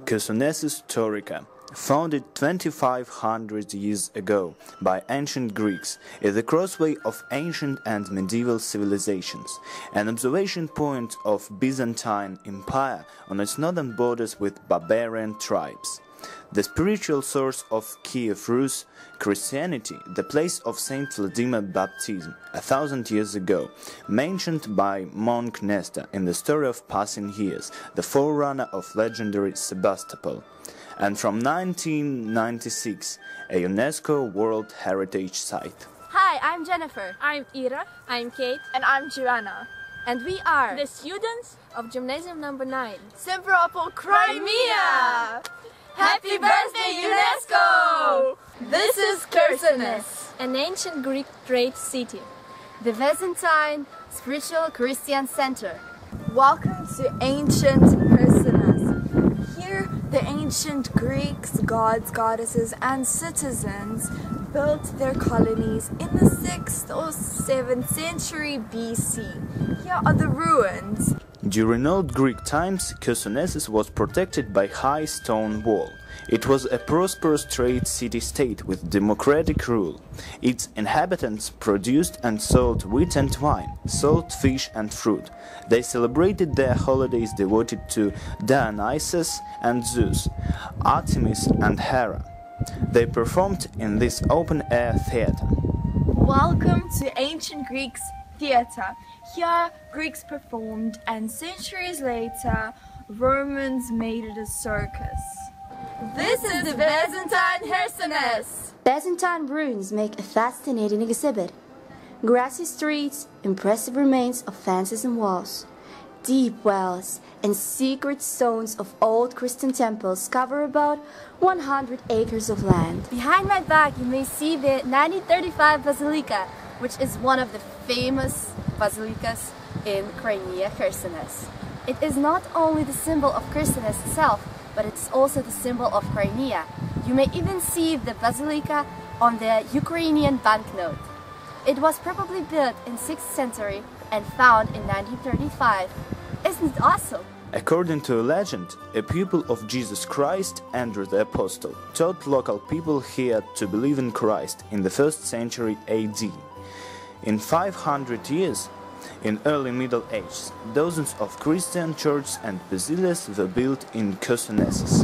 Chersonesus Taurica, founded 2500 years ago by ancient Greeks, is the crossway of ancient and medieval civilizations, an observation point of Byzantine Empire on its northern borders with barbarian tribes. The spiritual source of Kiev Rus Christianity, the place of Saint Vladimir baptism 1000 years ago, mentioned by monk Nestor in the story of passing years, the forerunner of legendary Sebastopol, and from 1996, a UNESCO World Heritage Site. Hi, I'm Jennifer. I'm Ira. I'm Kate. And I'm Joanna. And we are the students of Gymnasium number 9, Simferopol, Crimea! Happy birthday, UNESCO! This is Chersonesus, an ancient Greek trade city, the Byzantine spiritual Christian center. Welcome to ancient Chersonesus. Here, the ancient Greeks, gods, goddesses, and citizens built their colonies in the 6th or 7th century BC. Here are the ruins. During old Greek times, Chersonesus was protected by a high stone wall. It was a prosperous trade city-state with democratic rule. Its inhabitants produced and sold wheat and wine, salt, fish and fruit. They celebrated their holidays devoted to Dionysus and Zeus, Artemis and Hera. They performed in this open-air theater. Welcome to ancient Greek's theater. Here, Greeks performed, and centuries later, Romans made it a circus. This is the Byzantine Chersonesus. Byzantine ruins make a fascinating exhibit. Grassy streets, impressive remains of fences and walls, deep wells, and secret stones of old Christian temples cover about 100 acres of land. Behind my back, you may see the 1935 Basilica, which is one of the famous basilicas in Crimea, Chersonesus. It is not only the symbol of Chersonesus itself, but it's also the symbol of Crimea. You may even see the basilica on the Ukrainian banknote. It was probably built in 6th century and found in 1935. Isn't it awesome? According to a legend, a pupil of Jesus Christ, Andrew the Apostle, taught local people here to believe in Christ in the 1st century AD. In 500 years, in early Middle Ages, dozens of Christian churches and basilicas were built in Chersonesus.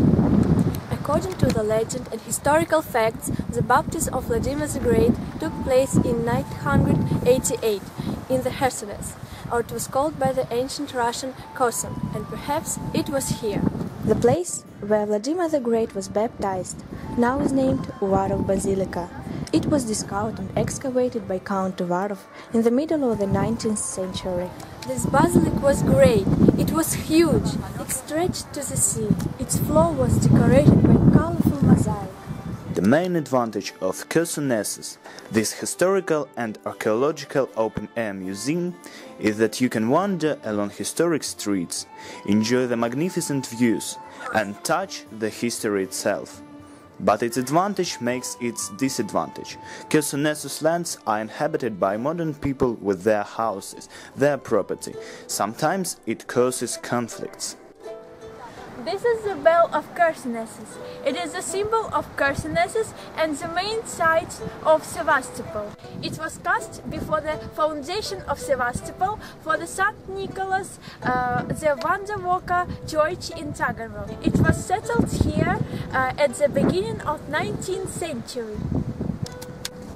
According to the legend and historical facts, the baptism of Vladimir the Great took place in 988 in the Chersonesus, or it was called by the ancient Russian Kherson, and perhaps it was here. The place where Vladimir the Great was baptized now is named Uvarov Basilica. It was discovered and excavated by Count Uvarov in the middle of the 19th century. This basilica was great. It was huge. It stretched to the sea. Its floor was decorated by colorful mosaic. The main advantage of Chersonesus, this historical and archaeological open-air museum, is that you can wander along historic streets, enjoy the magnificent views, and touch the history itself. But its advantage makes its disadvantage. Chersonesus lands are inhabited by modern people with their houses, their property. Sometimes it causes conflicts. This is the bell of Chersonesus. It is a symbol of Chersonesus and the main site of Sevastopol. It was cast before the foundation of Sevastopol for the St. Nicholas, the Wonder Walker Church in Taganrog. It was settled here at the beginning of 19th century.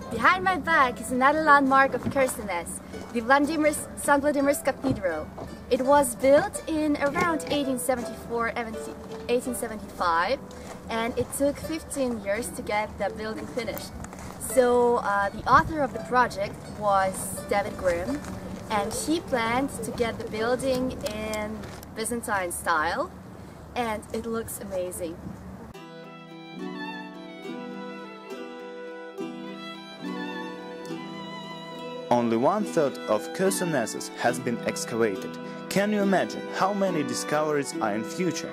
Behind my back is another landmark of Chersonesus, the St. Vladimir's Cathedral. It was built in around 1874-1875, and it took 15 years to get the building finished. So the author of the project was David Grimm, and he planned to get the building in Byzantine style, and it looks amazing. Only 1/3 of Chersonesus has been excavated. Can you imagine how many discoveries are in future?